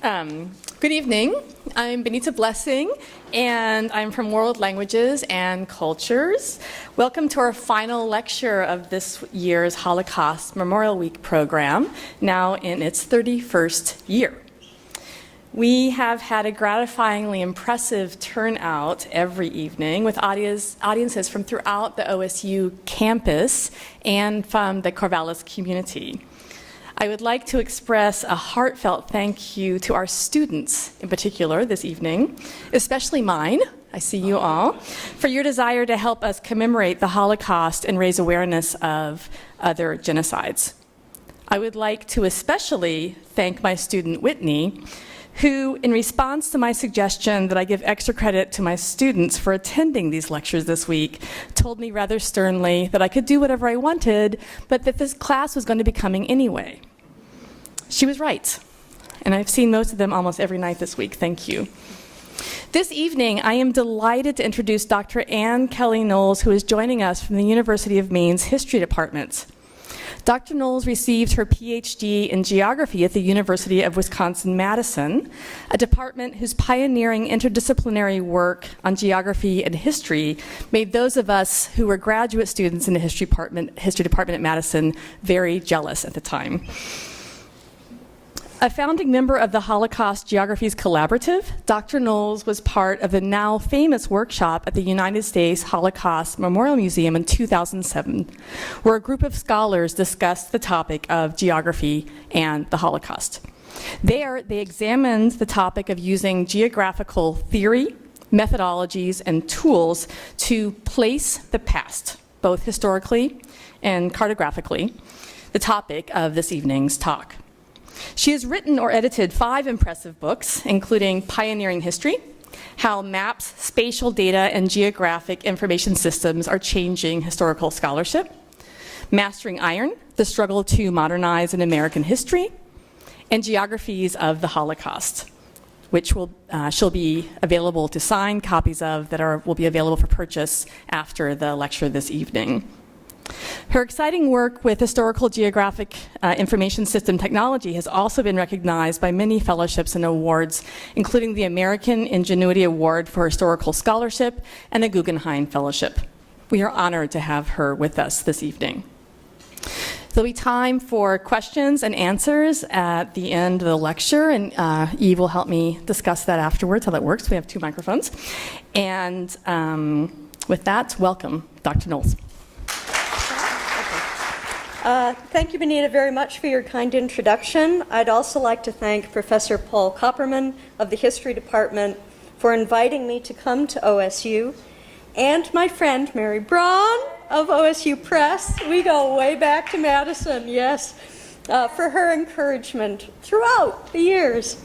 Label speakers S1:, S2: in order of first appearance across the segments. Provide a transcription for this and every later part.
S1: Good evening. I'm Benita Blessing, and I'm from World Languages and Cultures. Welcome to our final lecture of this year's Holocaust Memorial Week program, now in its 31st year. We have had a gratifyingly impressive turnout every evening with audiences from throughout the OSU campus and from the Corvallis community. I would like to express a heartfelt thank you to our students in particular this evening, especially mine, I see you all, for your desire to help us commemorate the Holocaust and raise awareness of other genocides. I would like to especially thank my student Whitney, who, in response to my suggestion that I give extra credit to my students for attending these lectures this week, told me rather sternly that I could do whatever I wanted, but that this class was going to be coming anyway. She was right, and I've seen most of them almost every night this week. Thank you. This evening, I am delighted to introduce Dr. Kelly Knowles, who is joining us from the University of Maine's History Department. Dr. Knowles received her PhD in geography at the University of Wisconsin-Madison, a department whose pioneering interdisciplinary work on geography and history made those of us who were graduate students in the history department at Madison very jealous at the time. A founding member of the Holocaust Geographies Collaborative, Dr. Knowles was part of the now famous workshop at the United States Holocaust Memorial Museum in 2007, where a group of scholars discussed the topic of geography and the Holocaust. There, they examined the topic of using geographical theory, methodologies, and tools to place the past, both historically and cartographically, the topic of this evening's talk. She has written or edited 5 impressive books, including Pioneering History, How Maps, Spatial Data, and Geographic Information Systems Are Changing Historical Scholarship, Mastering Iron, The Struggle to Modernize an American History, and Geographies of the Holocaust, which she'll be available to sign copies of that will be available for purchase after the lecture this evening. Her exciting work with historical geographic information system technology has also been recognized by many fellowships and awards, including the American Ingenuity Award for Historical Scholarship and the Guggenheim Fellowship. We are honored to have her with us this evening. There'll be time for questions and answers at the end of the lecture, and Eve will help me discuss that afterwards, how that works. We have 2 microphones. And with that, welcome, Dr. Knowles.
S2: Thank you, Benita, very much for your kind introduction. I'd also like to thank Professor Paul Kopperman of the History Department for inviting me to come to OSU, and my friend Mary Braun of OSU Press. We go way back to Madison, yes, for her encouragement throughout the years.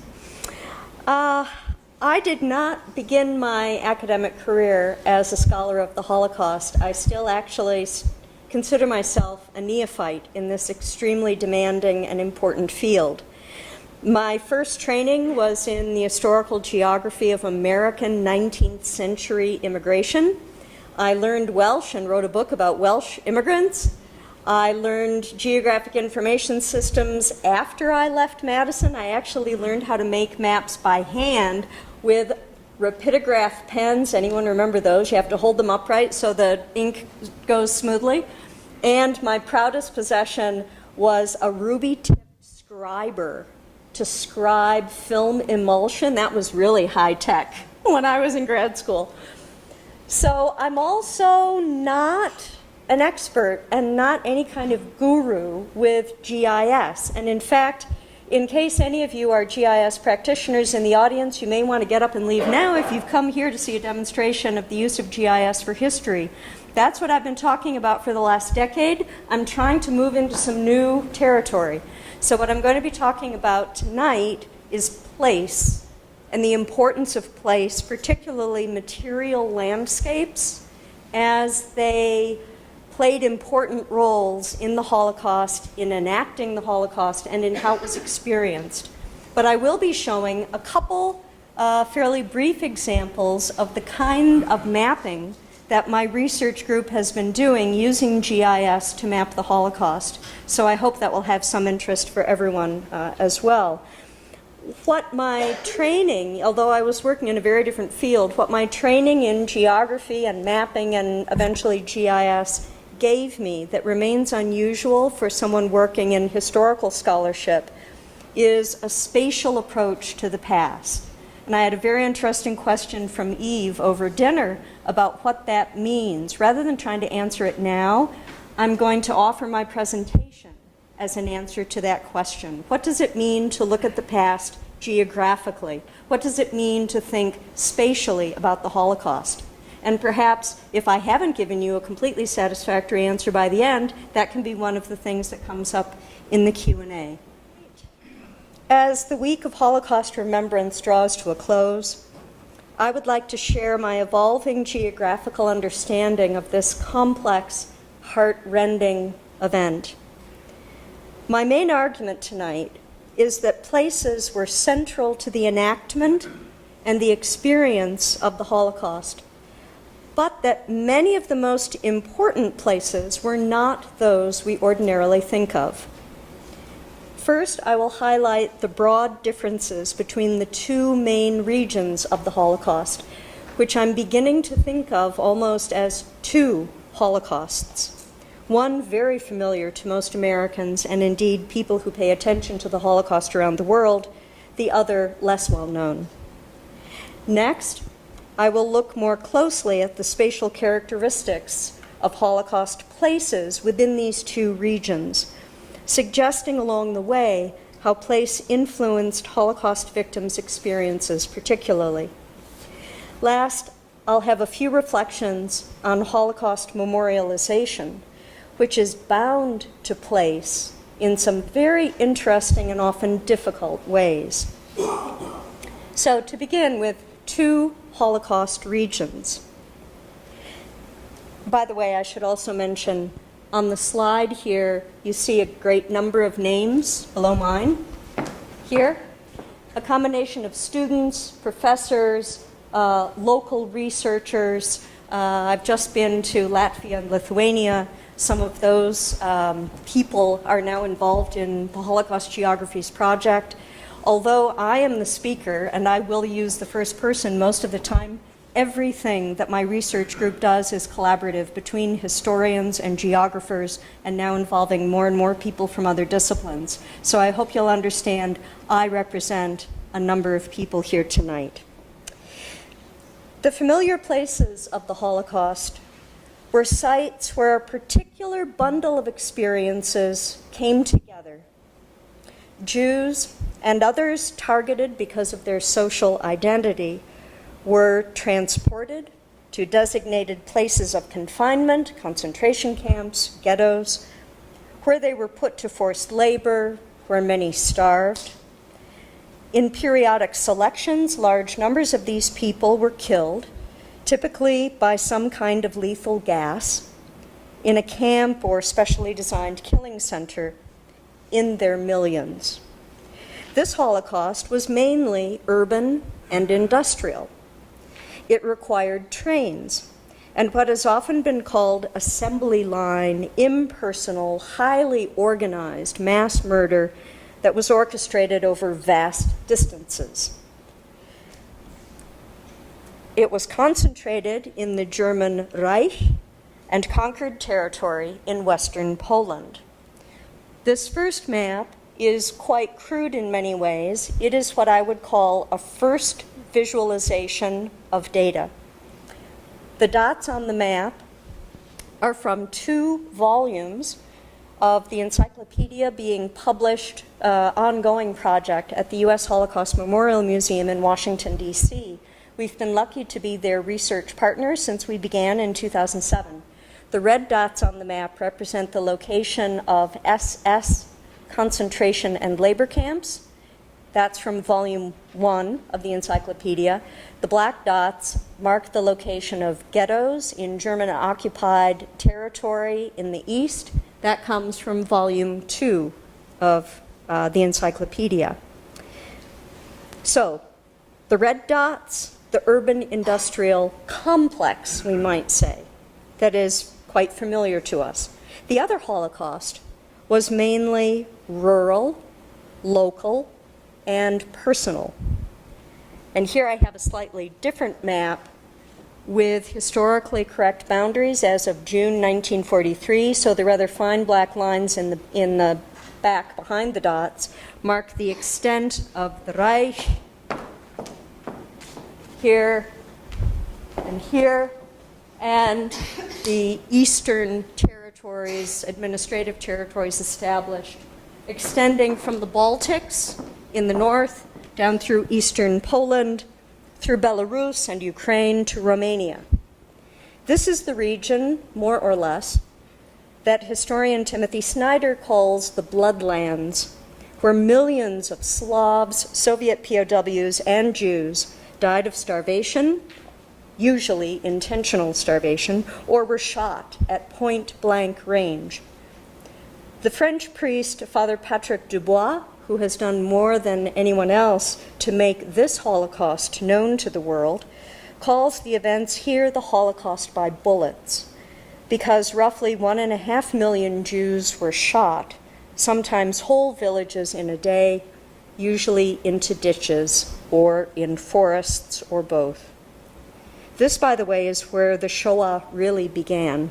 S2: I did not begin my academic career as a scholar of the Holocaust. I still actually consider myself a neophyte in this extremely demanding and important field. My first training was in the historical geography of American 19th century immigration. I learned Welsh and wrote a book about Welsh immigrants. I learned geographic information systems after I left Madison. I actually learned how to make maps by hand with rapidograph pens. Anyone remember those? You have to hold them upright so the ink goes smoothly. And my proudest possession was a ruby-tipped scriber to scribe film emulsion. That was really high-tech when I was in grad school. So I'm also not an expert and not any kind of guru with GIS. And in fact, in case any of you are GIS practitioners in the audience, you may want to get up and leave now if you've come here to see a demonstration of the use of GIS for history. That's what I've been talking about for the last decade. I'm trying to move into some new territory. So what I'm going to be talking about tonight is place and the importance of place, particularly material landscapes, as they played important roles in the Holocaust, in enacting the Holocaust, and in how it was experienced. But I will be showing a couple fairly brief examples of the kind of mapping that my research group has been doing using GIS to map the Holocaust. So I hope that will have some interest for everyone as well. what my training, although I was working in a very different field, what my training in geography and mapping and eventually GIS gave me that remains unusual for someone working in historical scholarship is a spatial approach to the past. And I had a very interesting question from Eve over dinner about what that means. Rather than trying to answer it now, I'm going to offer my presentation as an answer to that question. What does it mean to look at the past geographically? What does it mean to think spatially about the Holocaust? And perhaps if I haven't given you a completely satisfactory answer by the end, that can be one of the things that comes up in the Q&A. As the week of Holocaust remembrance draws to a close, I would like to share my evolving geographical understanding of this complex, heart-rending event. My main argument tonight is that places were central to the enactment and the experience of the Holocaust, but that many of the most important places were not those we ordinarily think of. First, I will highlight the broad differences between the two main regions of the Holocaust, which I'm beginning to think of almost as two Holocausts. One very familiar to most Americans, and indeed people who pay attention to the Holocaust around the world, the other less well known. Next, I will look more closely at the spatial characteristics of Holocaust places within these two regions, suggesting along the way how place influenced Holocaust victims' experiences particularly. Last, I'll have a few reflections on Holocaust memorialization, which is bound to place in some very interesting and often difficult ways. So to begin with, two Holocaust regions. By the way, I should also mention on the slide here, you see a great number of names below mine. Here, a combination of students, professors, local researchers. I've just been to Latvia and Lithuania. Some of those people are now involved in the Holocaust Geographies project. Although I am the speaker and I will use the first person most of the time, everything that my research group does is collaborative between historians and geographers, and now involving more and more people from other disciplines. So I hope you'll understand I represent a number of people here tonight. The familiar places of the Holocaust were sites where a particular bundle of experiences came together. Jews and others targeted because of their social identity were transported to designated places of confinement, concentration camps, ghettos, where they were put to forced labor, where many starved. In periodic selections, large numbers of these people were killed, typically by some kind of lethal gas, in a camp or specially designed killing center in their millions. This Holocaust was mainly urban and industrial. It required trains and what has often been called assembly line, impersonal, highly organized mass murder that was orchestrated over vast distances. It was concentrated in the German Reich and conquered territory in Western Poland. This first map is quite crude in many ways. It is what I would call a first visualization of data. The dots on the map are from 2 volumes of the encyclopedia being published, ongoing project at the U.S. Holocaust Memorial Museum in Washington, D.C. We've been lucky to be their research partners since we began in 2007. The red dots on the map represent the location of SS concentration and labor camps. That's from volume 1 of the encyclopedia. The black dots mark the location of ghettos in German-occupied territory in the east. That comes from volume 2 of the encyclopedia. So, the red dots, the urban-industrial complex, we might say, that is quite familiar to us. The other Holocaust was mainly rural, local, and personal. And here I have a slightly different map with historically correct boundaries as of June 1943. So the rather fine black lines in the back behind the dots mark the extent of the Reich here and here, and the eastern territories, administrative territories established, extending from the Baltics in the north down through eastern Poland, through Belarus and Ukraine to Romania. This is the region, more or less, that historian Timothy Snyder calls the Bloodlands, where millions of Slavs, Soviet POWs, and Jews died of starvation, usually intentional starvation, or were shot at point-blank range. The French priest, Father Patrick Dubois, who has done more than anyone else to make this Holocaust known to the world, calls the events here the Holocaust by bullets, because roughly 1.5 million Jews were shot, sometimes whole villages in a day, usually into ditches or in forests or both. This, by the way, is where the Shoah really began,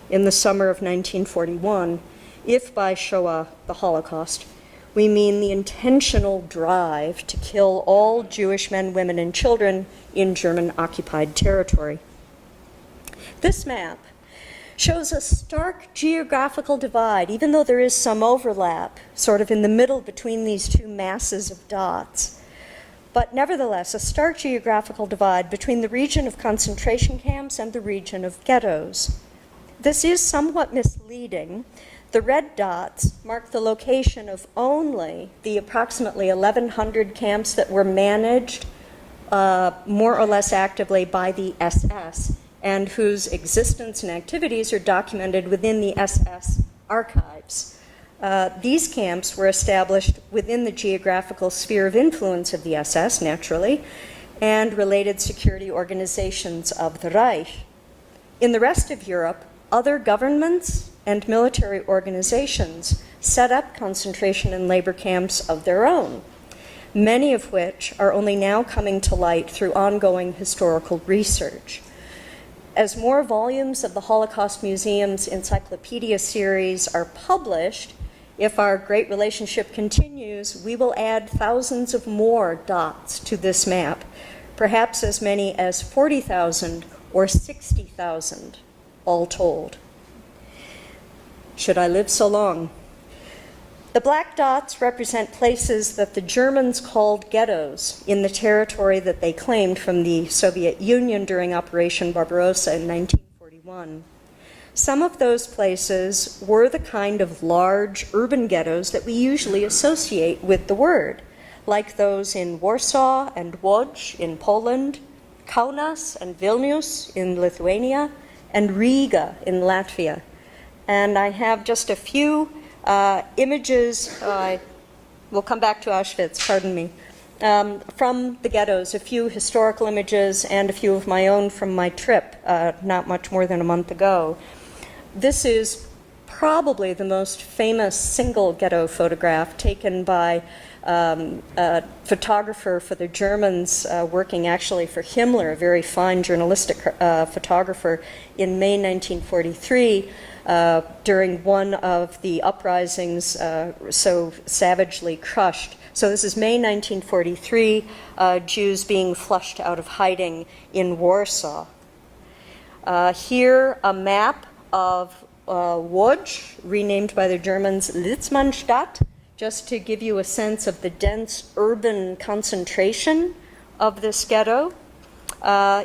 S2: in the summer of 1941, if by Shoah, the Holocaust, we mean the intentional drive to kill all Jewish men, women, and children in German-occupied territory. This map shows a stark geographical divide, even though there is some overlap, sort of in the middle between these two masses of dots. But nevertheless, a stark geographical divide between the region of concentration camps and the region of ghettos. This is somewhat misleading. The red dots mark the location of only the approximately 1,100 camps that were managed more or less actively by the SS and whose existence and activities are documented within the SS archives. These camps were established within the geographical sphere of influence of the SS, naturally, and related security organizations of the Reich. In the rest of Europe, other governments and military organizations set up concentration and labor camps of their own, many of which are only now coming to light through ongoing historical research. As more volumes of the Holocaust Museum's encyclopedia series are published, if our great relationship continues, we will add thousands of more dots to this map, perhaps as many as 40,000 or 60,000, all told. Should I live so long? The black dots represent places that the Germans called ghettos in the territory that they claimed from the Soviet Union during Operation Barbarossa in 1941. Some of those places were the kind of large urban ghettos that we usually associate with the word, like those in Warsaw and Łódź in Poland, Kaunas and Vilnius in Lithuania, and Riga in Latvia. And I have just a few images, we'll come back to Auschwitz, pardon me, from the ghettos, a few historical images and a few of my own from my trip not much more than a month ago. This is probably the most famous single ghetto photograph taken by a photographer for the Germans working actually for Himmler, a very fine journalistic photographer, in May 1943 during one of the uprisings so savagely crushed. So this is May 1943, Jews being flushed out of hiding in Warsaw. Here, a map of Łódź, renamed by the Germans Litzmannstadt, just to give you a sense of the dense urban concentration of this ghetto.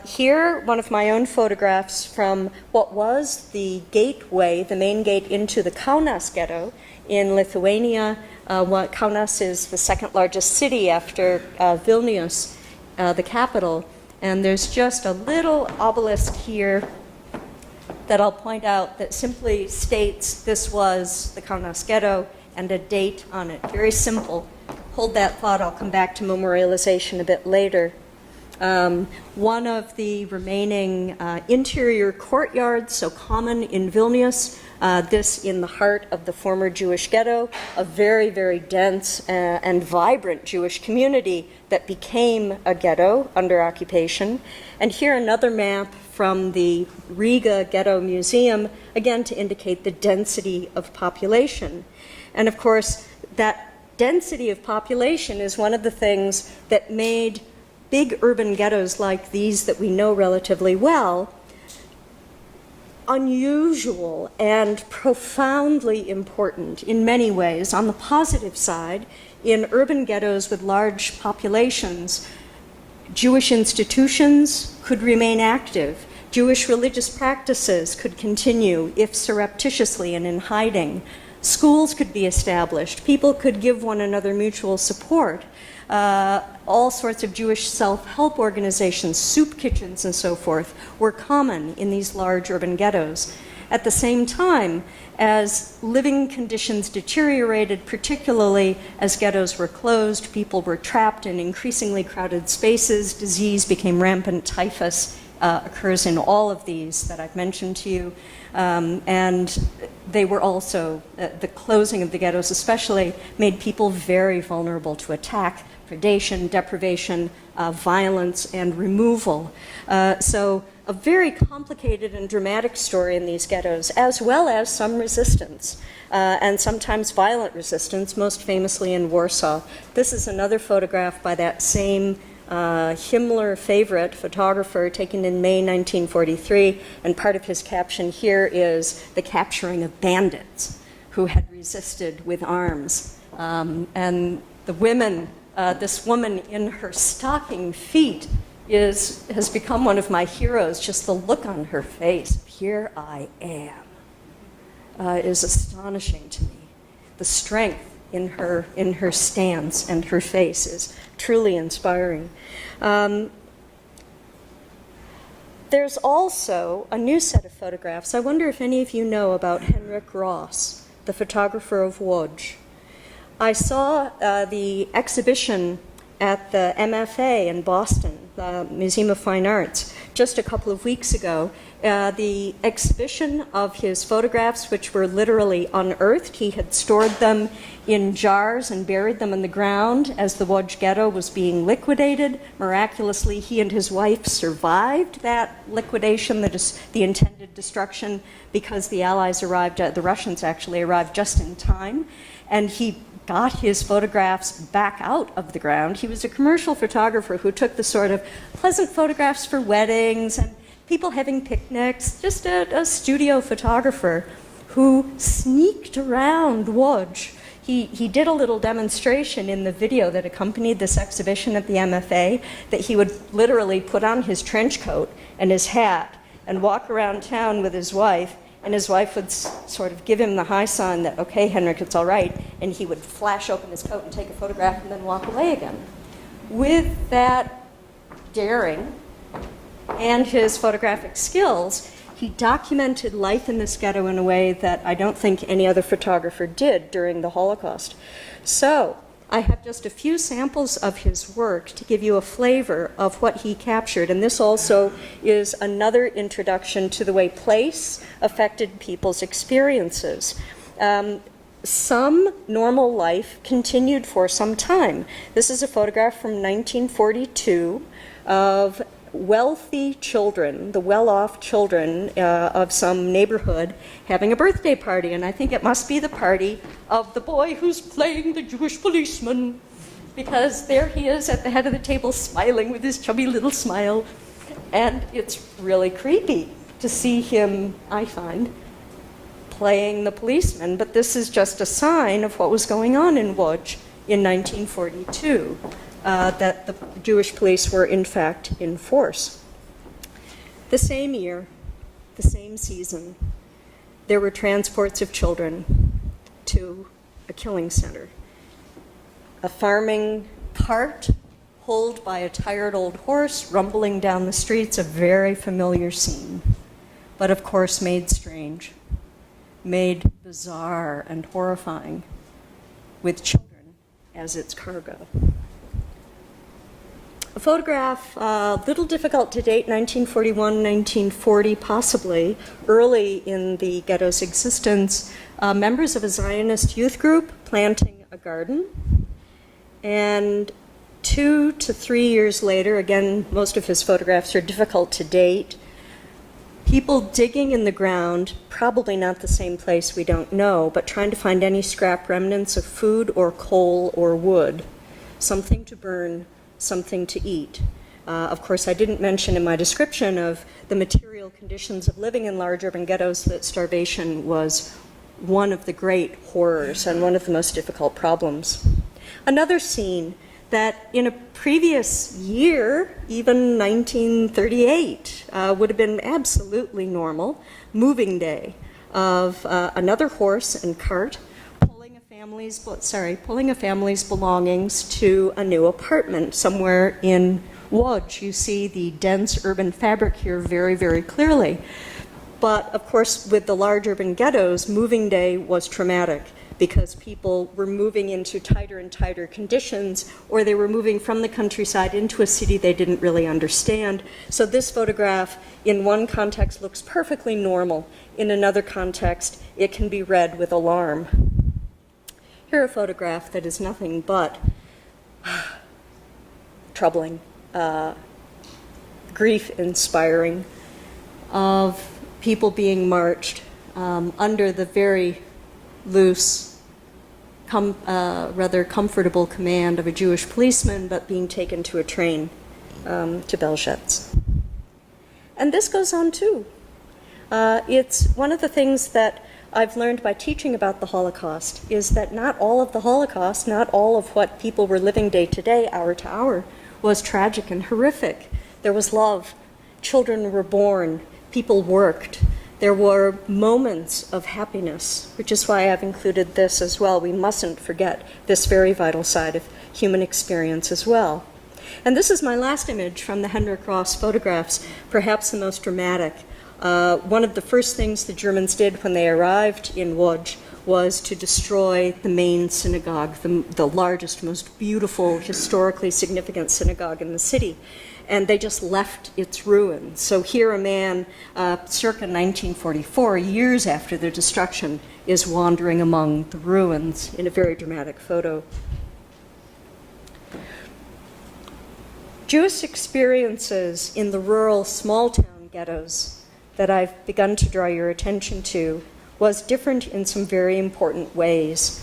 S2: Here, one of my own photographs from what was the gateway, the main gate into the Kaunas ghetto in Lithuania. Kaunas is the second largest city after Vilnius, the capital. And there's just a little obelisk here that I'll point out that simply states this was the Kaunas ghetto and a date on it. Very simple. Hold that thought. I'll come back to memorialization a bit later. One of the remaining interior courtyards, so common in Vilnius, This in the heart of the former Jewish ghetto, a very, very dense and vibrant Jewish community that became a ghetto under occupation. And here another map from the Riga Ghetto Museum, again to indicate the density of population. And of course, that density of population is one of the things that made big urban ghettos like these that we know relatively well unusual and profoundly important in many ways. On the positive side, in urban ghettos with large populations, Jewish institutions could remain active. Jewish religious practices could continue, if surreptitiously and in hiding. Schools could be established. People could give one another mutual support. All sorts of Jewish self-help organizations, soup kitchens and so forth, were common in these large urban ghettos. At the same time, as living conditions deteriorated, particularly as ghettos were closed, people were trapped in increasingly crowded spaces, disease became rampant, typhus occurs in all of these that I've mentioned to you, and they were also, the closing of the ghettos especially, made people very vulnerable to attack, predation, deprivation, violence, and removal. So a very complicated and dramatic story in these ghettos, as well as some resistance, and sometimes violent resistance, most famously in Warsaw. This is another photograph by that same Himmler favorite photographer taken in May 1943, and part of his caption here is the capturing of bandits who had resisted with arms. And the women, this woman in her stocking feet has become one of my heroes. Just the look on her face, here I am, is astonishing to me. The strength in her stance and her face is truly inspiring. There's also a new set of photographs. I wonder if any of you know about Henrik Ross, the photographer of Łódź. I saw the exhibition at the MFA in Boston, the Museum of Fine Arts, just a couple of weeks ago. The exhibition of his photographs, which were literally unearthed, he had stored them in jars and buried them in the ground as the Łódź ghetto was being liquidated. Miraculously, he and his wife survived that liquidation, the intended destruction, because the Allies arrived, the Russians actually arrived just in time, and he got his photographs back out of the ground. He was a commercial photographer who took the sort of pleasant photographs for weddings and people having picnics, just a studio photographer who sneaked around Łódź. He did a little demonstration in the video that accompanied this exhibition at the MFA, that he would literally put on his trench coat and his hat and walk around town with his wife, and his wife would sort of give him the high sign that, okay, Henrik, it's all right, and he would flash open his coat and take a photograph and then walk away again. With that daring and his photographic skills, he documented life in this ghetto in a way that I don't think any other photographer did during the Holocaust. So I have just a few samples of his work to give you a flavor of what he captured, and this also is another introduction to the way place affected people's experiences. Some normal life continued for some time. This is a photograph from 1942 of wealthy children, the well-off children of some neighborhood having a birthday party, and I think it must be the party of the boy who's playing the Jewish policeman, because there he is at the head of the table smiling with his chubby little smile, and it's really creepy to see him, I find, playing the policeman, but this is just a sign of what was going on in Łódź in 1942. That the Jewish police were in fact in force. The same year, the same season, there were transports of children to a killing center. A farming cart pulled by a tired old horse rumbling down the streets, a very familiar scene, but of course made strange, made bizarre and horrifying, with children as its cargo. A photograph, a little difficult to date, 1941, 1940 possibly, early in the ghetto's existence, members of a Zionist youth group planting a garden. And 2 to 3 years later, again, most of his photographs are difficult to date, people digging in the ground, probably not the same place, we don't know, but trying to find any scrap remnants of food or coal or wood, something to burn, something to eat. Of course, I didn't mention in my description of the material conditions of living in large urban ghettos that starvation was one of the great horrors and one of the most difficult problems. Another scene that in a previous year, even 1938, would have been absolutely normal, moving day of another horse and cart pulling a family's belongings to a new apartment somewhere in Łódź. You see the dense urban fabric here very, very clearly. But of course, with the large urban ghettos, moving day was traumatic, because people were moving into tighter and tighter conditions, or they were moving from the countryside into a city they didn't really understand. So this photograph, in one context, looks perfectly normal. In another context, it can be read with alarm. Here, a photograph that is nothing but troubling, grief-inspiring, of people being marched under the very loose, rather comfortable command of a Jewish policeman, but being taken to a train to Belzec. And this goes on too. It's one of the things that I've learned by teaching about the Holocaust is that not all of the Holocaust, not all of what people were living day to day, hour to hour, was tragic and horrific. There was love. Children were born. People worked. There were moments of happiness, which is why I've included this as well. We mustn't forget this very vital side of human experience as well. And this is my last image from the Henrik Ross photographs, perhaps the most dramatic. One of the first things the Germans did when they arrived in Łódź was to destroy the main synagogue, the largest, most beautiful, historically significant synagogue in the city. And they just left its ruins. So here a man, circa 1944, years after the destruction, is wandering among the ruins in a very dramatic photo. Jewish experiences in the rural small-town ghettos that I've begun to draw your attention to was different in some very important ways.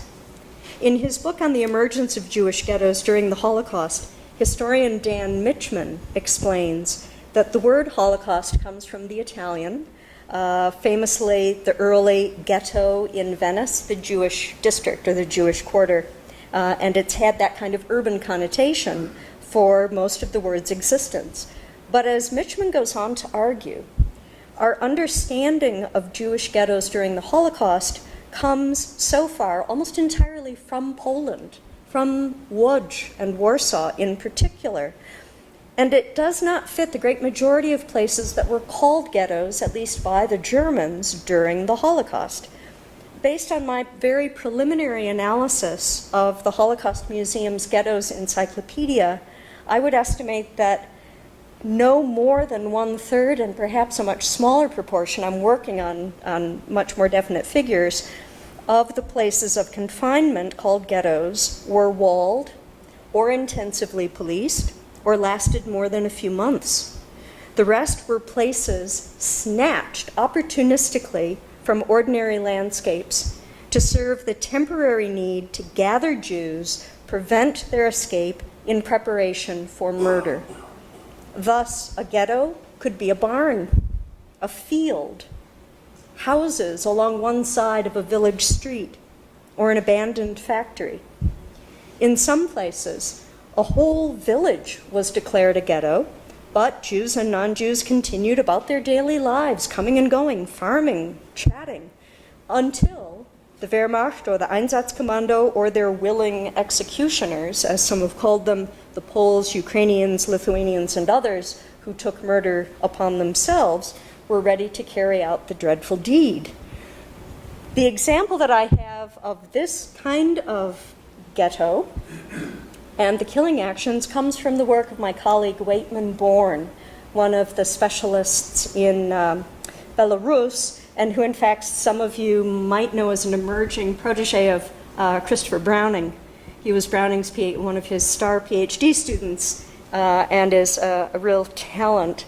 S2: In his book on the emergence of Jewish ghettos during the Holocaust, historian Dan Michman explains that the word Holocaust comes from the Italian, famously the early ghetto in Venice, the Jewish district or the Jewish quarter, and it's had that kind of urban connotation for most of the word's existence. But as Michman goes on to argue, our understanding of Jewish ghettos during the Holocaust comes so far almost entirely from Poland, from Łódź and Warsaw in particular. And it does not fit the great majority of places that were called ghettos, at least by the Germans, during the Holocaust. Based on my very preliminary analysis of the Holocaust Museum's Ghettos Encyclopedia, I would estimate that no more than 1/3, and perhaps a much smaller proportion, I'm working on much more definite figures, of the places of confinement called ghettos were walled or intensively policed or lasted more than a few months. The rest were places snatched opportunistically from ordinary landscapes to serve the temporary need to gather Jews, prevent their escape in preparation for murder. Thus, a ghetto could be a barn, a field, houses along one side of a village street, or an abandoned factory. In some places, a whole village was declared a ghetto, but Jews and non-Jews continued about their daily lives, coming and going, farming, chatting, until the Wehrmacht or the Einsatzkommando or their willing executioners, as some have called them, the Poles, Ukrainians, Lithuanians, and others who took murder upon themselves, were ready to carry out the dreadful deed. The example that I have of this kind of ghetto And the killing actions comes from the work of my colleague Waitman Bourne, one of the specialists in Belarus, and who in fact some of you might know as an emerging protege of Christopher Browning. He was Browning's one of his star PhD students and is a real talent.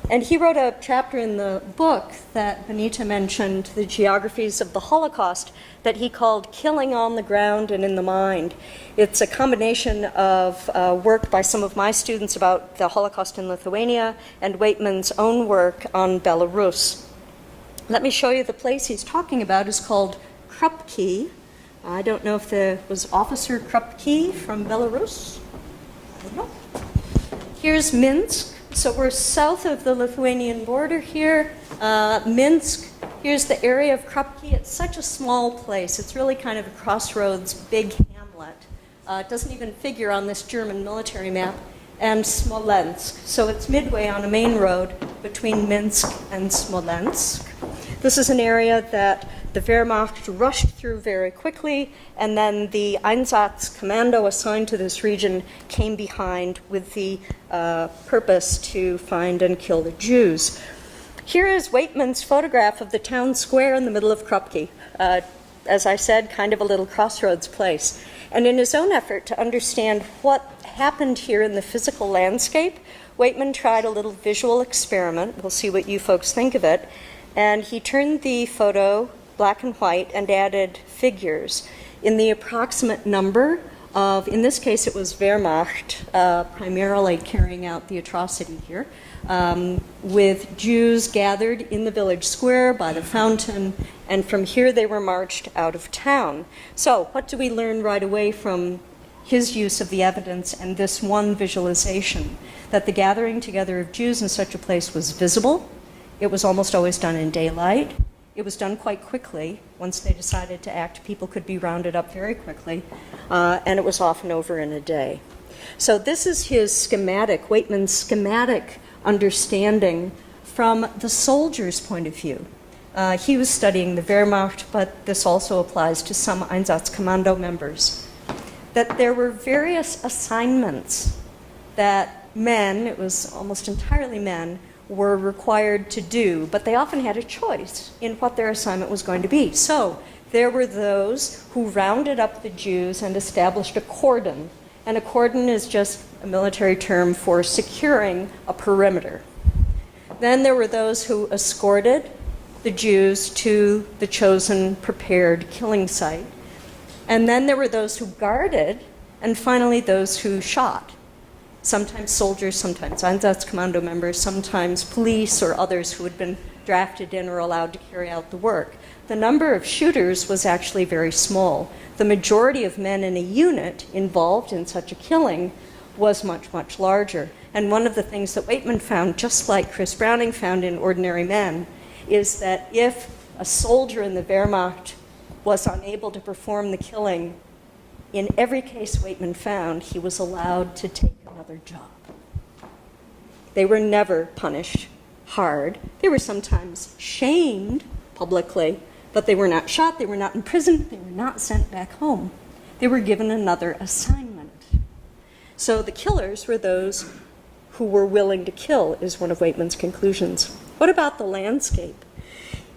S2: And he wrote a chapter in the book that Benita mentioned, the Geographies of the Holocaust, that he called Killing on the Ground and in the Mind. It's a combination of work by some of my students about the Holocaust in Lithuania and Waitman's own work on Belarus. Let me show you the place he's talking about. Is called Krupki. I don't know if there was Officer Krupki from Belarus. I don't know. Here's Minsk. So we're south of the Lithuanian border here. Minsk, here's the area of Krupki. It's such a small place. It's really kind of a crossroads, big hamlet. It doesn't even figure on this German military map. And Smolensk. So it's midway on a main road between Minsk and Smolensk. This is an area that the Wehrmacht rushed through very quickly, and then the Einsatz commando assigned to this region came behind with the purpose to find and kill the Jews. Here is Waitman's photograph of the town square in the middle of Krupki. As I said, kind of a little crossroads place. And in his own effort to understand what happened here in the physical landscape, Waitman tried a little visual experiment. We'll see what you folks think of it. And he turned the photo black and white and added figures in the approximate number of, in this case it was Wehrmacht primarily carrying out the atrocity here, with Jews gathered in the village square by the fountain, and from here they were marched out of town. So what do we learn right away from his use of the evidence and this one visualization? That the gathering together of Jews in such a place was visible. It was almost always done in daylight. It was done quite quickly. Once they decided to act, people could be rounded up very quickly, and it was often over in a day. So this is his schematic, Waitman's schematic understanding from the soldier's point of view. He was studying the Wehrmacht, but this also applies to some Einsatzkommando members. That there were various assignments that men, it was almost entirely men, were required to do, but they often had a choice in what their assignment was going to be. So there were those who rounded up the Jews and established a cordon. And a cordon is just a military term for securing a perimeter. Then there were those who escorted the Jews to the chosen, prepared killing site. And then there were those who guarded, and finally those who shot. Sometimes soldiers, sometimes Einsatzkommando members, sometimes police or others who had been drafted in or allowed to carry out the work. The number of shooters was actually very small. The majority of men in a unit involved in such a killing was much, much larger. And one of the things that Waitman found, just like Chris Browning found in Ordinary Men, is that if a soldier in the Wehrmacht was unable to perform the killing, in every case Waitman found, he was allowed to take another job. They were never punished hard. They were sometimes shamed publicly, but they were not shot, they were not imprisoned, they were not sent back home. They were given another assignment. So the killers were those who were willing to kill, is one of Waitman's conclusions. What about the landscape?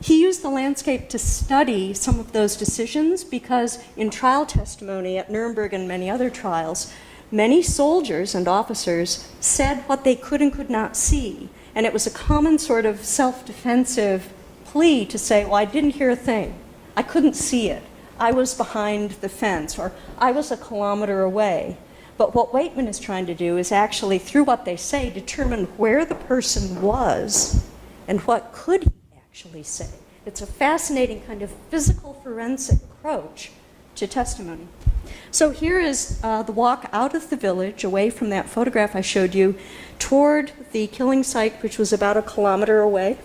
S2: He used the landscape to study some of those decisions because in trial testimony at Nuremberg and many other trials, many soldiers and officers said what they could and could not see. And it was a common sort of self-defensive plea to say, well, I didn't hear a thing. I couldn't see it. I was behind the fence, or I was a kilometer away. But what Waitman is trying to do is actually, through what they say, determine where the person was and what could he actually say. It's a fascinating kind of physical forensic approach to testimony. So here is the walk out of the village, away from that photograph I showed you, toward the killing site, which was about a kilometer away,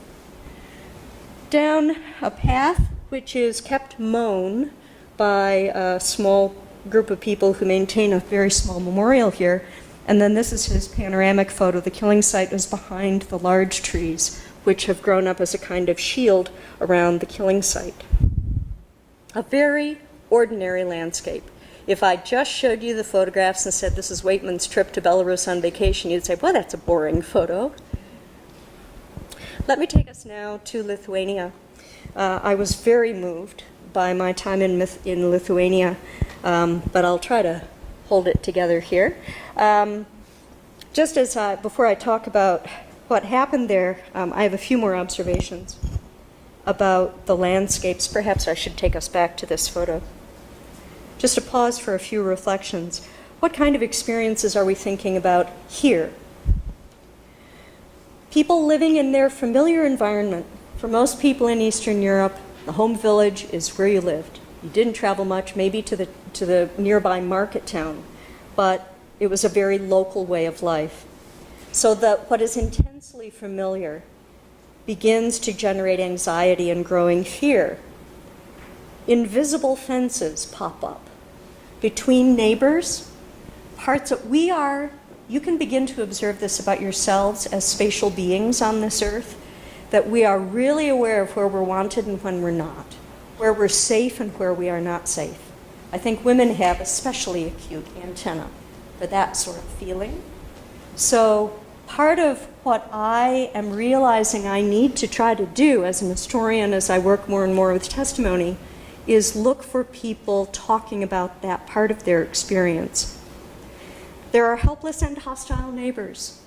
S2: down a path which is kept mown by a small group of people who maintain a very small memorial here. And then this is his panoramic photo. The killing site is behind the large trees, which have grown up as a kind of shield around the killing site. A very ordinary landscape. If I just showed you the photographs and said this is Waitman's trip to Belarus on vacation, you'd say, well, that's a boring photo. Let me take us now to Lithuania. I was very moved by my time in Lithuania, but I'll try to hold it together here. Before I talk about what happened there, I have a few more observations about the landscapes. Perhaps I should take us back to this photo. Just to pause for a few reflections. What kind of experiences are we thinking about here? People living in their familiar environment. For most people in Eastern Europe, the home village is where you lived. You didn't travel much, maybe to the nearby market town, but it was a very local way of life. So that what is intensely familiar begins to generate anxiety and growing fear. Invisible fences pop up between neighbors, you can begin to observe this about yourselves as spatial beings on this earth, that we are really aware of where we're wanted and when we're not, where we're safe and where we are not safe. I think women have especially acute antenna for that sort of feeling. So part of what I am realizing I need to try to do as an historian, as I work more and more with testimony, is look for people talking about that part of their experience. There are helpless and hostile neighbors,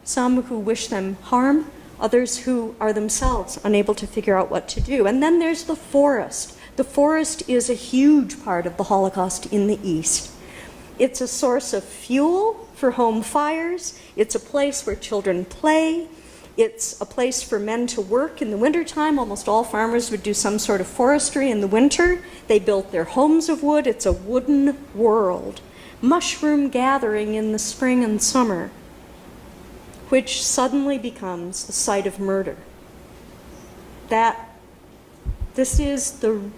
S2: some who wish them harm, others who are themselves unable to figure out what to do. And then there's the forest. The forest is a huge part of the Holocaust in the East. It's a source of fuel for home fires. It's a place where children play. It's a place for men to work in the wintertime. Almost all farmers would do some sort of forestry in the winter. They built their homes of wood. It's a wooden world. Mushroom gathering in the spring and summer, which suddenly becomes a site of murder. This is the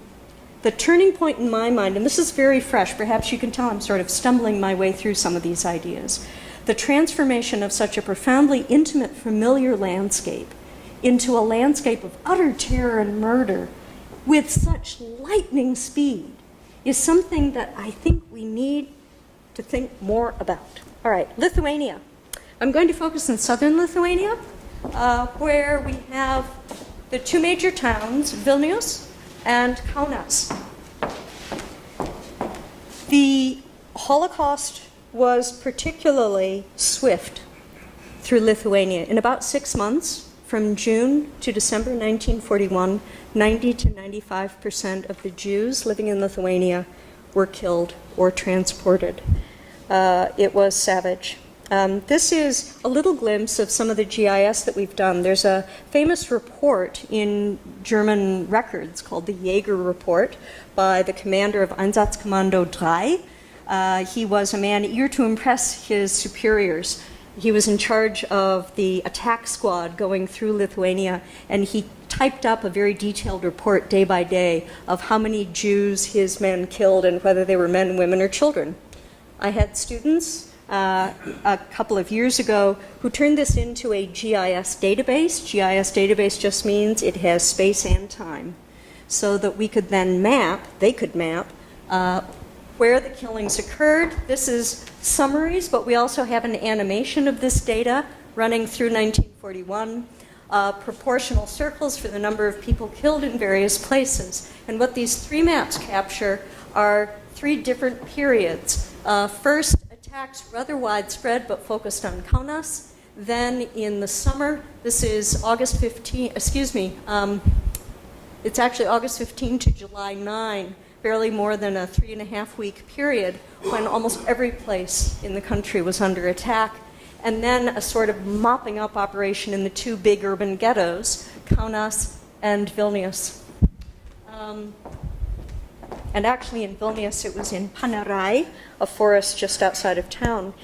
S2: turning point in my mind, and this is very fresh. Perhaps you can tell I'm sort of stumbling my way through some of these ideas. The transformation of such a profoundly intimate, familiar landscape into a landscape of utter terror and murder with such lightning speed is something that I think we need to think more about. All right, Lithuania. I'm going to focus on southern Lithuania, where we have the two major towns, Vilnius and Kaunas. The Holocaust was particularly swift through Lithuania. In about 6 months, from June to December 1941, 90 to 95% of the Jews living in Lithuania were killed or transported. It was savage. This is a little glimpse of some of the GIS that we've done. There's a famous report in German records called the Jaeger Report by the commander of Einsatzkommando 3. He was a man eager to impress his superiors. He was in charge of the attack squad going through Lithuania, and he typed up a very detailed report day by day of how many Jews his men killed and whether they were men, women, or children. I had students a couple of years ago who turned this into a GIS database. GIS database just means it has space and time, so that we could then they could map where the killings occurred. This is summaries, but we also have an animation of this data running through 1941, proportional circles for the number of people killed in various places. And what these three maps capture are three different periods. First, attacks rather widespread but focused on Kaunas. Then in the summer, this is August 15, it's actually August 15 to July 9, barely more than a 3.5-week period when almost every place in the country was under attack. And then a sort of mopping up operation in the two big urban ghettos, Kaunas and Vilnius. And actually in Vilnius, it was in Panarai, a forest just outside of town.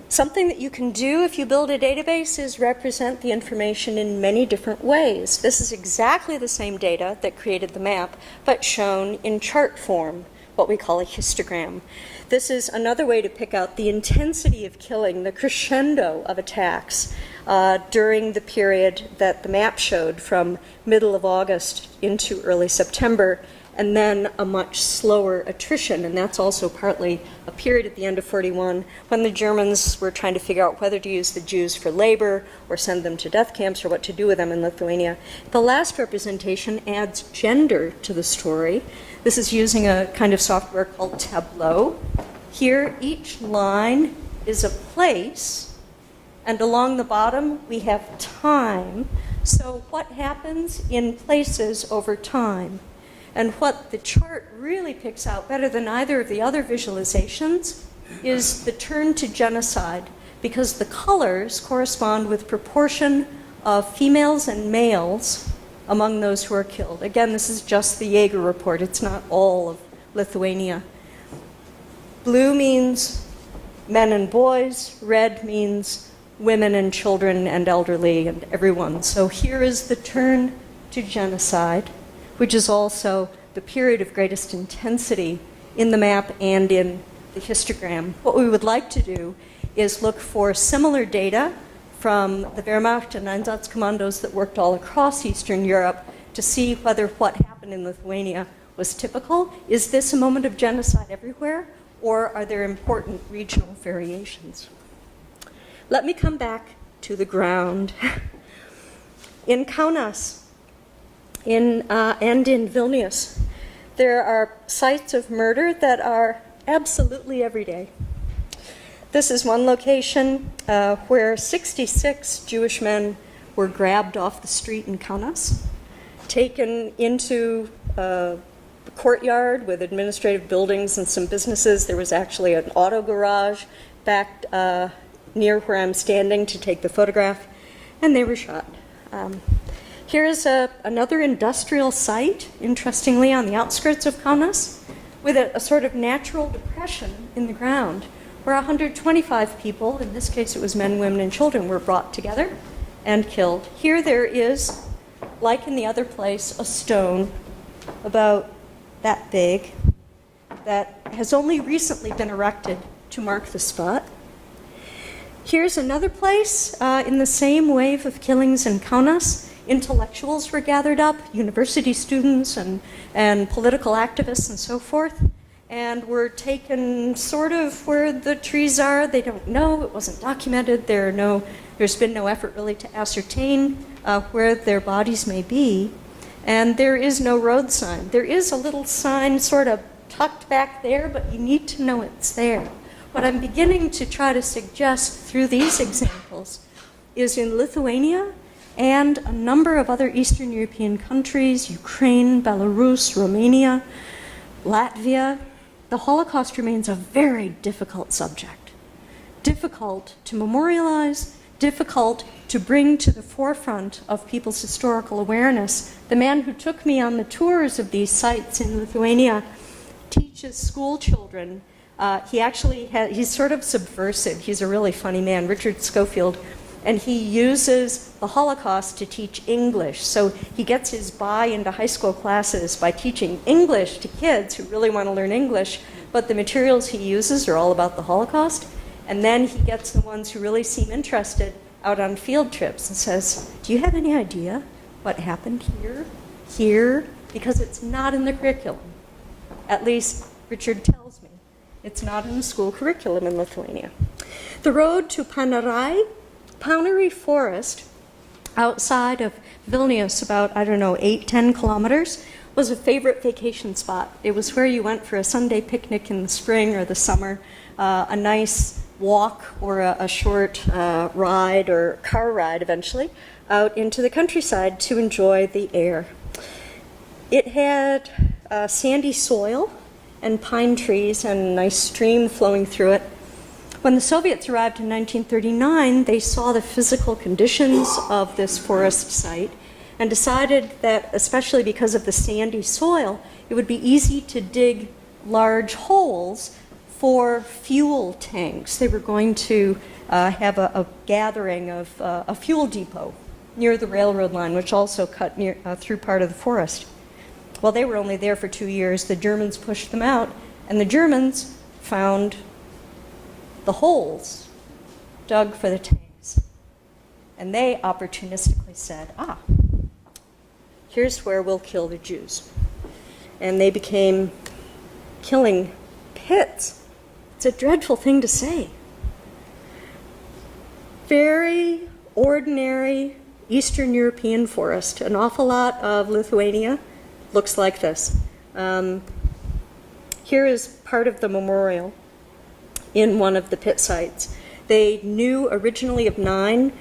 S2: Something that you can do if you build a database is represent the information in many different ways. This is exactly the same data that created the map, but shown in chart form, what we call a histogram. This is another way to pick out the intensity of killing, the crescendo of attacks during the period that the map showed from middle of August into early September. and then a much slower attrition. And that's also partly a period at the end of 41 when the Germans were trying to figure out whether to use the Jews for labor or send them to death camps or what to do with them in Lithuania. The last representation adds gender to the story. This is using a kind of software called Tableau. Here, each line is a place, and along the bottom we have time. So what happens in places over time? And what the chart really picks out better than either of the other visualizations is the turn to genocide, because the colors correspond with proportion of females and males among those who are killed. Again, this is just the Jaeger report. It's not all of Lithuania. Blue means men and boys. Red means women and children and elderly and everyone. So here is the turn to genocide, which is also the period of greatest intensity in the map and in the histogram. What we would like to do is look for similar data from the Wehrmacht and Einsatzkommandos that worked all across Eastern Europe to see whether what happened in Lithuania was typical. Is this a moment of genocide everywhere, or are there important regional variations? Let me come back to the ground. In Kaunas and in Vilnius, there are sites of murder that are absolutely everyday. This is one location where 66 Jewish men were grabbed off the street in Kaunas, taken into the courtyard with administrative buildings and some businesses. There was actually an auto garage back near where I'm standing to take the photograph, and they were shot. Here is another industrial site, interestingly, on the outskirts of Kaunas, with a sort of natural depression in the ground, where 125 people, in this case it was men, women, and children, were brought together and killed. Here there is, like in the other place, a stone about that big that has only recently been erected to mark the spot. Here's another place in the same wave of killings in Kaunas. Intellectuals were gathered up, university students and political activists and so forth, and were taken sort of where the trees are. They don't know. It wasn't documented. There's been no effort really to ascertain where their bodies may be. And there is no road sign. There is a little sign sort of tucked back there, but you need to know it's there. What I'm beginning to try to suggest through these examples is in Lithuania and a number of other Eastern European countries, Ukraine, Belarus, Romania, Latvia, the Holocaust remains a very difficult subject. Difficult to memorialize, difficult to bring to the forefront of people's historical awareness. The man who took me on the tours of these sites in Lithuania teaches school children. He's sort of subversive. He's a really funny man, Richard Schofield, and he uses the Holocaust to teach English. So he gets his buy into high school classes by teaching English to kids who really want to learn English, but the materials he uses are all about the Holocaust. And then he gets the ones who really seem interested out on field trips and says, do you have any idea what happened here? Because it's not in the curriculum. At least Richard tells me. It's not in the school curriculum in Lithuania. The road to Panary Forest, outside of Vilnius, about, 8-10 kilometers, was a favorite vacation spot. It was where you went for a Sunday picnic in the spring or the summer, a nice walk or a short ride or car ride eventually out into the countryside to enjoy the air. It had sandy soil and pine trees and a nice stream flowing through it. When the Soviets arrived in 1939, they saw the physical conditions of this forest site and decided that, especially because of the sandy soil, it would be easy to dig large holes for fuel tanks. They were going to have a gathering of a fuel depot near the railroad line, which also cut through part of the forest. Well, they were only there for 2 years. The Germans pushed them out, and the Germans found the holes dug for the tanks. And they opportunistically said, here's where we'll kill the Jews. and they became killing pits. It's a dreadful thing to say. Very ordinary Eastern European forest. An awful lot of Lithuania looks like this. Here is part of the memorial in one of the pit sites. They knew originally of 9.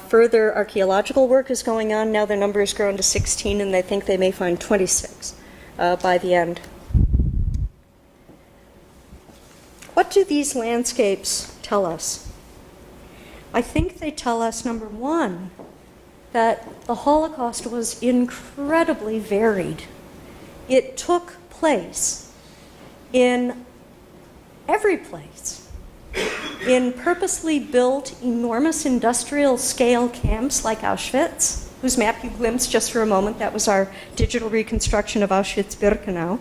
S2: Further archaeological work is going on. Now their number has grown to 16, and they think they may find 26 by the end. What do these landscapes tell us? I think they tell us, number one, that the Holocaust was incredibly varied. It took place in every place, in purposely built enormous industrial scale camps like Auschwitz, whose map you glimpsed just for a moment. That was our digital reconstruction of Auschwitz-Birkenau.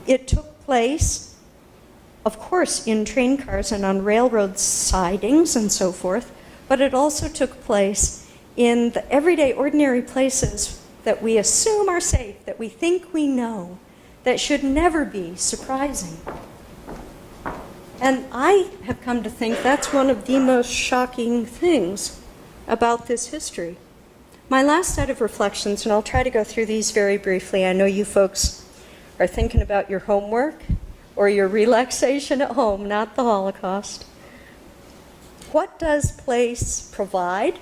S2: It took place, of course, in train cars and on railroad sidings and so forth, but it also took place in the everyday, ordinary places that we assume are safe, that we think we know, that should never be surprising. And I have come to think that's one of the most shocking things about this history. My last set of reflections, and I'll try to go through these very briefly. I know you folks are thinking about your homework or your relaxation at home, not the Holocaust. What does place provide,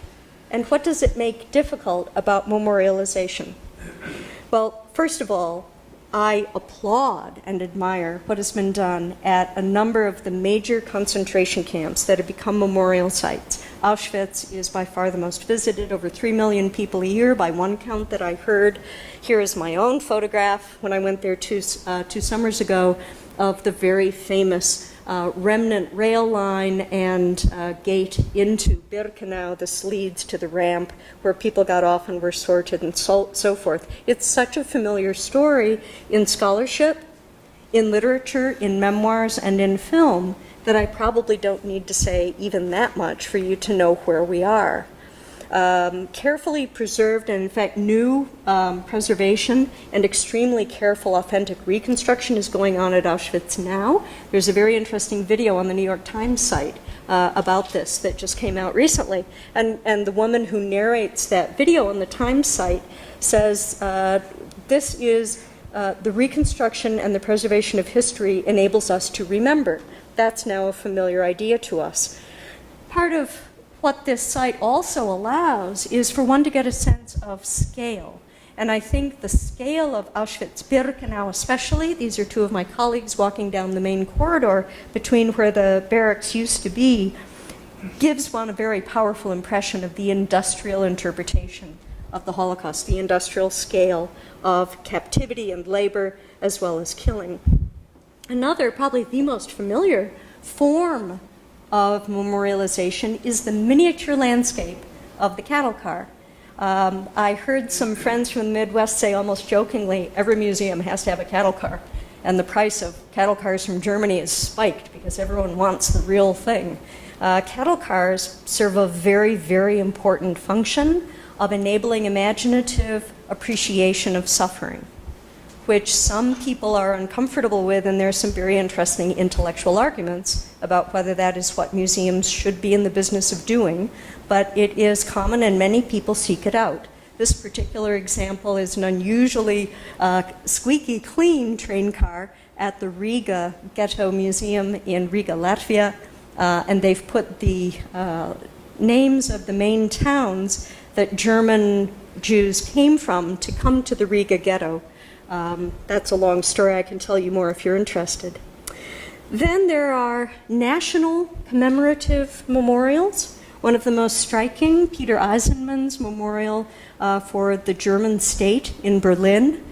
S2: and what does it make difficult about memorialization? Well, first of all, I applaud and admire what has been done at a number of the major concentration camps that have become memorial sites. Auschwitz is by far the most visited, over 3 million people a year by one count that I heard. Here is my own photograph when I went there two summers ago of the very famous remnant rail line and gate into Birkenau. This leads to the ramp where people got off and were sorted and so forth. It's such a familiar story in scholarship, in literature, in memoirs, and in film that I probably don't need to say even that much for you to know where we are. Carefully preserved, and in fact new preservation and extremely careful authentic reconstruction is going on at Auschwitz now. There's a very interesting video on the New York Times site about this that just came out recently. And the woman who narrates that video on the Times site says, this is the reconstruction and the preservation of history enables us to remember. That's now a familiar idea to us. Part of what this site also allows is for one to get a sense of scale. And I think the scale of Auschwitz-Birkenau especially, these are two of my colleagues walking down the main corridor between where the barracks used to be, gives one a very powerful impression of the industrial interpretation of the Holocaust, the industrial scale of captivity and labor as well as killing. Another, probably the most familiar form of memorialization is the miniature landscape of the cattle car. I heard some friends from the Midwest say almost jokingly, every museum has to have a cattle car. And the price of cattle cars from Germany is spiked because everyone wants the real thing. Cattle cars serve a very, very important function of enabling imaginative appreciation of suffering, which some people are uncomfortable with, and there's some very interesting intellectual arguments about whether that is what museums should be in the business of doing, but it is common and many people seek it out. This particular example is an unusually squeaky clean train car at the Riga Ghetto Museum in Riga, Latvia, and they've put the names of the main towns that German Jews came from to come to the Riga Ghetto. That's a long story. I can tell you more if you're interested. Then there are national commemorative memorials. One of the most striking, Peter Eisenman's memorial for the German state in Berlin,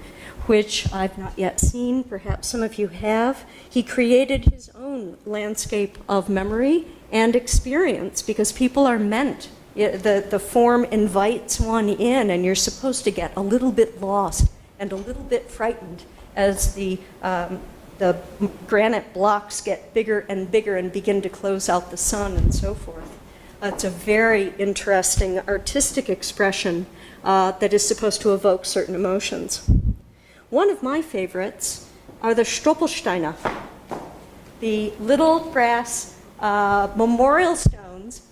S2: which I've not yet seen. Perhaps some of you have. He created his own landscape of memory and experience because people are meant. The form invites one in, and you're supposed to get a little bit lost and a little bit frightened as the granite blocks get bigger and bigger and begin to close out the sun and so forth. It's a very interesting artistic expression that is supposed to evoke certain emotions. One of my favorites are the Stoppelsteine, the little brass memorial stones.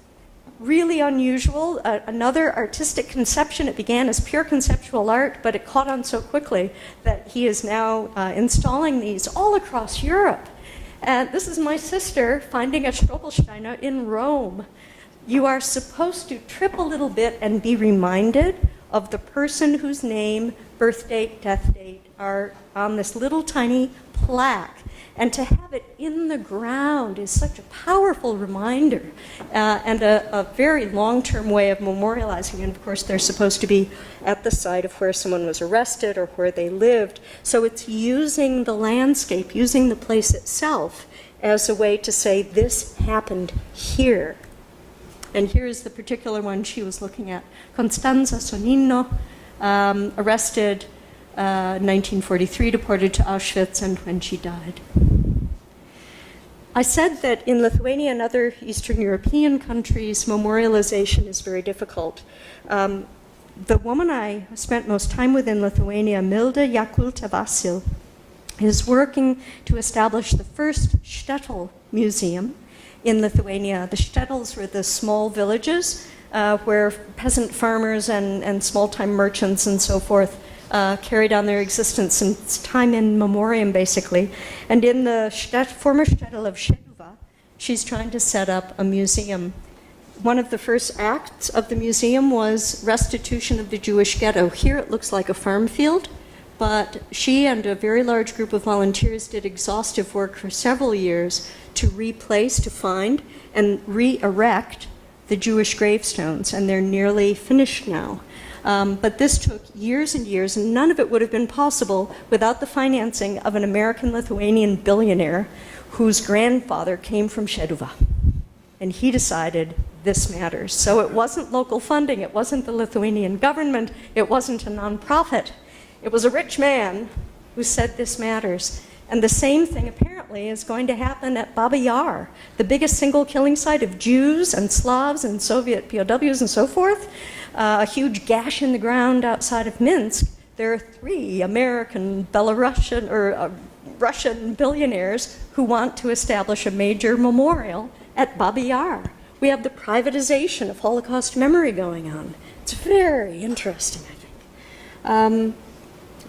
S2: Really unusual, another artistic conception. It began as pure conceptual art, but it caught on so quickly that he is now installing these all across Europe. And this is my sister finding a Stoppelsteine in Rome. You are supposed to trip a little bit and be reminded of the person whose name, birth date, death date are on this little tiny plaque. And to have it in the ground is such a powerful reminder and a very long-term way of memorializing. And of course, they're supposed to be at the site of where someone was arrested or where they lived. So it's using the landscape, using the place itself as a way to say, this happened here. And here's the particular one she was looking at. Constanza Sonnino, arrested 1943, deported to Auschwitz, and when she died. I said that in Lithuania and other Eastern European countries, memorialization is very difficult. The woman I spent most time with in Lithuania, Milda Jakulta-Vasil, is working to establish the first shtetl museum in Lithuania. The shtetls were the small villages where peasant farmers and small-time merchants and so forth carried on their existence since time in memoriam, basically. And in the former shtetl of Sheduva, she's trying to set up a museum. One of the first acts of the museum was restitution of the Jewish ghetto. Here it looks like a farm field, but she and a very large group of volunteers did exhaustive work for several years to replace, to find, and re-erect the Jewish gravestones, and they're nearly finished now. But this took years and years, and none of it would have been possible without the financing of an American-Lithuanian billionaire whose grandfather came from Sheduva. And he decided this matters. So it wasn't local funding, it wasn't the Lithuanian government, it wasn't a nonprofit. It was a rich man who said this matters. And the same thing apparently is going to happen at Babi Yar, the biggest single killing site of Jews and Slavs and Soviet POWs and so forth. A huge gash in the ground outside of Minsk. There are 3 American, Belarusian, or Russian billionaires who want to establish a major memorial at Babi Yar. We have the privatization of Holocaust memory going on. It's very interesting, I think.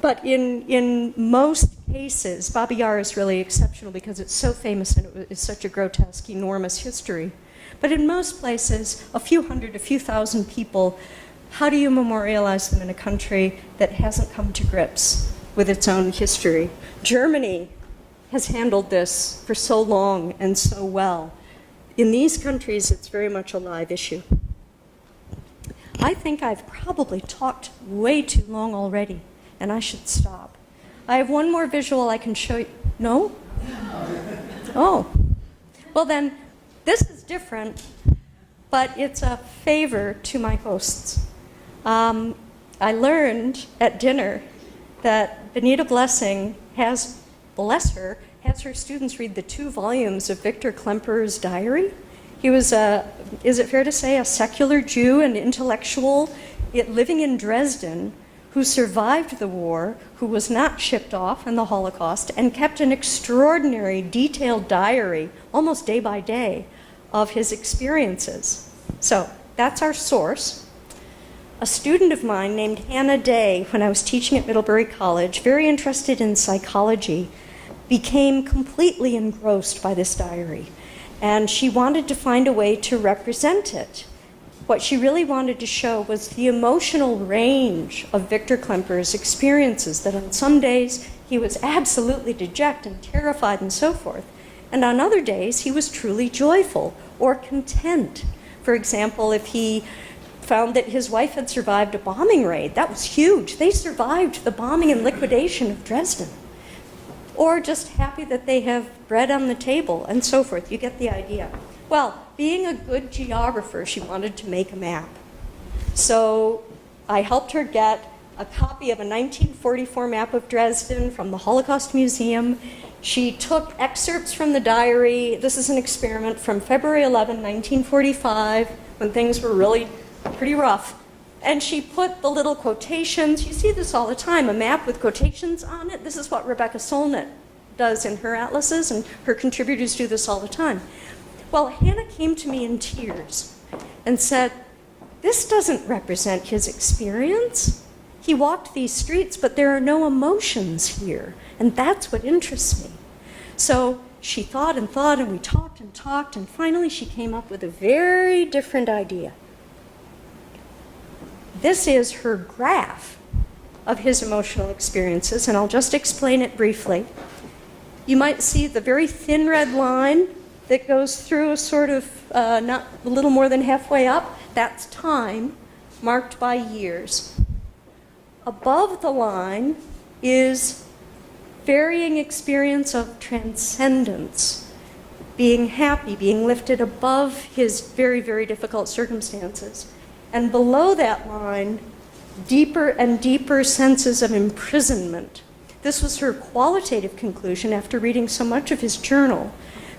S2: But in most cases, Babi Yar is really exceptional because it's so famous and it's such a grotesque, enormous history. But in most places, a few hundred, a few thousand people, how do you memorialize them in a country that hasn't come to grips with its own history? Germany has handled this for so long and so well. In these countries, it's very much a live issue. I think I've probably talked way too long already, and I should stop. I have one more visual I can show you. No? Oh. Well then, this is different, but it's a favor to my hosts. I learned at dinner that Benita Blessing has, bless her, has her students read the 2 volumes of Victor Klemper's diary. He was, is it fair to say, a secular Jew and intellectual living in Dresden who survived the war, who was not shipped off in the Holocaust, and kept an extraordinary detailed diary, almost day by day, of his experiences. So that's our source. A student of mine named Hannah Day, when I was teaching at Middlebury College, very interested in psychology, became completely engrossed by this diary. And she wanted to find a way to represent it. What she really wanted to show was the emotional range of Victor Klemper's experiences, that on some days he was absolutely dejected and terrified and so forth. And on other days, he was truly joyful or content. For example, if he found that his wife had survived a bombing raid, that was huge. They survived the bombing and liquidation of Dresden. Or just happy that they have bread on the table and so forth. You get the idea. Well, being a good geographer, she wanted to make a map. So I helped her get a copy of a 1944 map of Dresden from the Holocaust Museum. She took excerpts from the diary. This is an experiment from February 11, 1945, when things were really pretty rough. And she put the little quotations. You see this all the time, a map with quotations on it. This is what Rebecca Solnit does in her atlases, and her contributors do this all the time. Well, Hannah came to me in tears and said, this doesn't represent his experience. He walked these streets, but there are no emotions here, and that's what interests me. So she thought, and we talked, and finally she came up with a very different idea. This is her graph of his emotional experiences, and I'll just explain it briefly. You might see the very thin red line that goes through a sort of not a little more than halfway up. That's time, marked by years. Above the line is varying experience of transcendence, being happy, being lifted above his very, very difficult circumstances. And below that line, deeper and deeper senses of imprisonment. This was her qualitative conclusion after reading so much of his journal,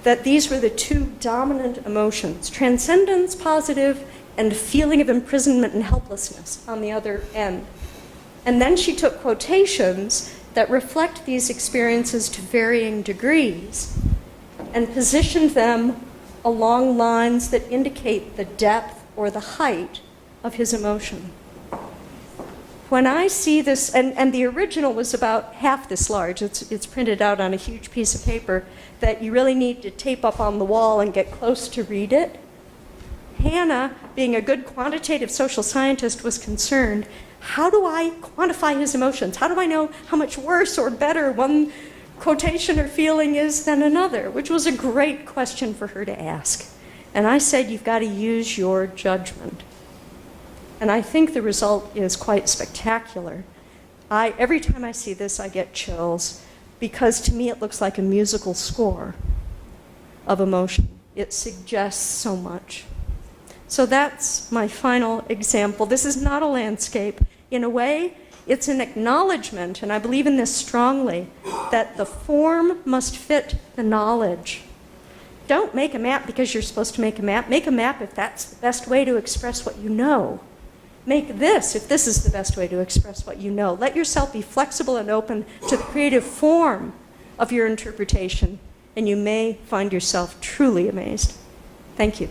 S2: that these were the two dominant emotions, transcendence positive and feeling of imprisonment and helplessness on the other end. And then she took quotations that reflect these experiences to varying degrees and positioned them along lines that indicate the depth or the height of his emotion. When I see this, and the original was about half this large, it's printed out on a huge piece of paper that you really need to tape up on the wall and get close to read it. Hannah, being a good quantitative social scientist, was concerned, how do I quantify his emotions? How do I know how much worse or better one quotation or feeling is than another? Which was a great question for her to ask. And I said, you've got to use your judgment. And I think the result is quite spectacular. Every time I see this, I get chills, because to me it looks like a musical score of emotion. It suggests so much. So that's my final example. This is not a landscape. In a way, it's an acknowledgement, and I believe in this strongly, that the form must fit the knowledge. Don't make a map because you're supposed to make a map. Make a map if that's the best way to express what you know. Make this if this is the best way to express what you know. Let yourself be flexible and open to the creative form of your interpretation, and you may find yourself truly amazed. Thank you.